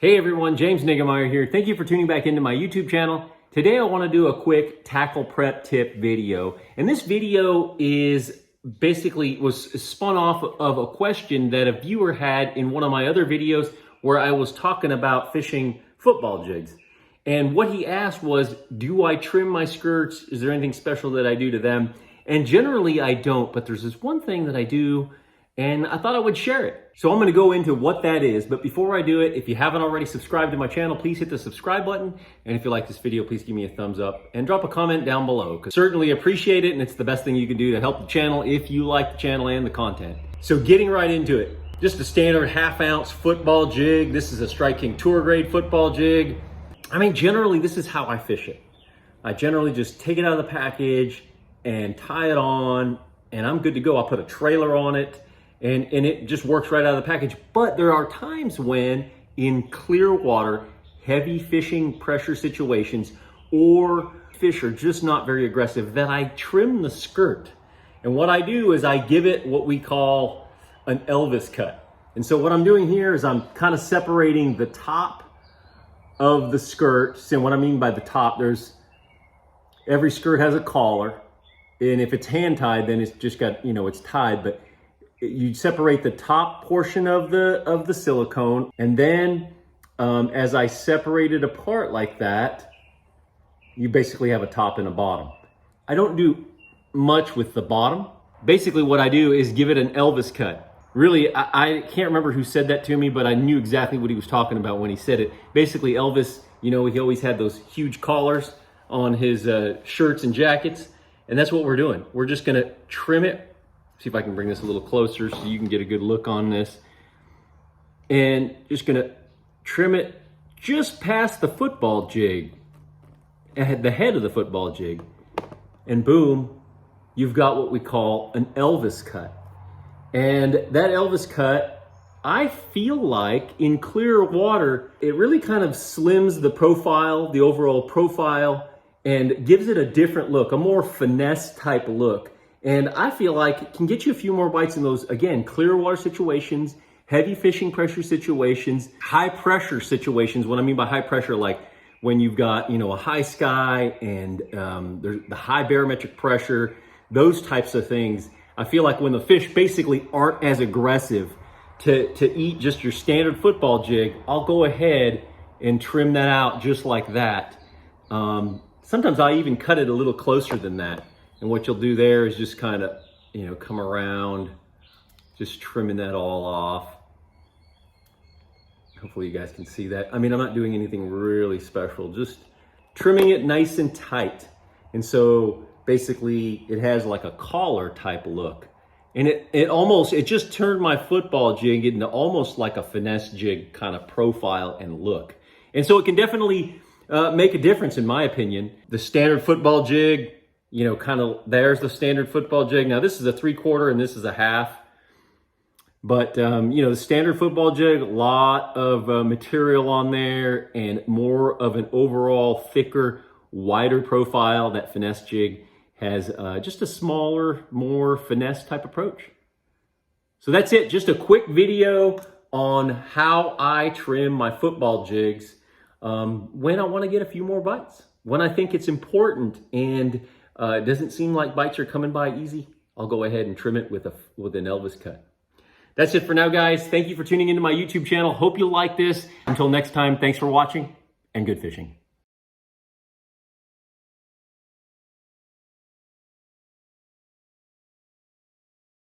Hey everyone, James Niggemeyer here. Thank you for tuning back into my YouTube channel. Today I want to do a quick tackle prep tip video. And this video was spun off of a question that a viewer had in one of my other videos where I was talking about fishing football jigs. And what he asked was, do I trim my skirts? Is there anything special that I do to them? And generally I don't, but there's this one thing that I do, and I thought I would share it. So I'm gonna go into what that is, but before I do it, if you haven't already subscribed to my channel, please hit the subscribe button. And if you like this video, please give me a thumbs up and drop a comment down below, because certainly appreciate it, and it's the best thing you can do to help the channel if you like the channel and the content. So getting right into it, just a standard 1/2 ounce football jig. This is a Strike King tour grade football jig. I mean, generally this is how I fish it. I generally just take it out of the package and tie it on, and I'm good to go. I'll put a trailer on it, and it just works right out of the package. But there are times when in clear water, heavy fishing pressure situations, or fish are just not very aggressive, that I trim the skirt. And what I do is I give it what we call an Elvis cut. And so what I'm doing here is I'm kind of separating the top of the skirt. So what I mean by the top, every skirt has a collar. And if it's hand tied, then it's just got, it's tied, but you separate the top portion of the silicone, and then as I separate it apart like that, you basically have a top and a bottom. I don't do much with the bottom. Basically what I do is give it an Elvis cut. Really, I can't remember who said that to me, but I knew exactly what he was talking about when he said it. Basically Elvis, he always had those huge collars on his shirts and jackets, and that's what we're doing. We're just gonna trim it. See if I can bring this a little closer so you can get a good look on this. And just gonna trim it just past the football jig, at the head of the football jig. And boom, you've got what we call an Elvis cut. And that Elvis cut, I feel like in clear water, it really kind of slims the profile, the overall profile, and gives it a different look, a more finesse type look. And I feel like it can get you a few more bites in those, again, clear water situations, heavy fishing pressure situations, high pressure situations. What I mean by high pressure, like when you've got, a high sky and there's the high barometric pressure, those types of things. I feel like when the fish basically aren't as aggressive to eat just your standard football jig, I'll go ahead and trim that out just like that. Sometimes I even cut it a little closer than that. And what you'll do there is just kind of, come around, just trimming that all off. Hopefully you guys can see that. I mean, I'm not doing anything really special, just trimming it nice and tight. And so basically it has like a collar type look. And it just turned my football jig into almost like a finesse jig kind of profile and look. And so it can definitely make a difference in my opinion. The standard football jig, there's the standard football jig. Now this is a 3/4 and this is a 1/2. But, the standard football jig, a lot of material on there and more of an overall thicker, wider profile. That finesse jig has just a smaller, more finesse type approach. So that's it. Just a quick video on how I trim my football jigs when I want to get a few more bites. When I think it's important and it doesn't seem like bites are coming by easy, I'll go ahead and trim it with an Elvis cut. That's it for now, guys. Thank you for tuning into my YouTube channel. Hope you like this. Until next time, thanks for watching and good fishing.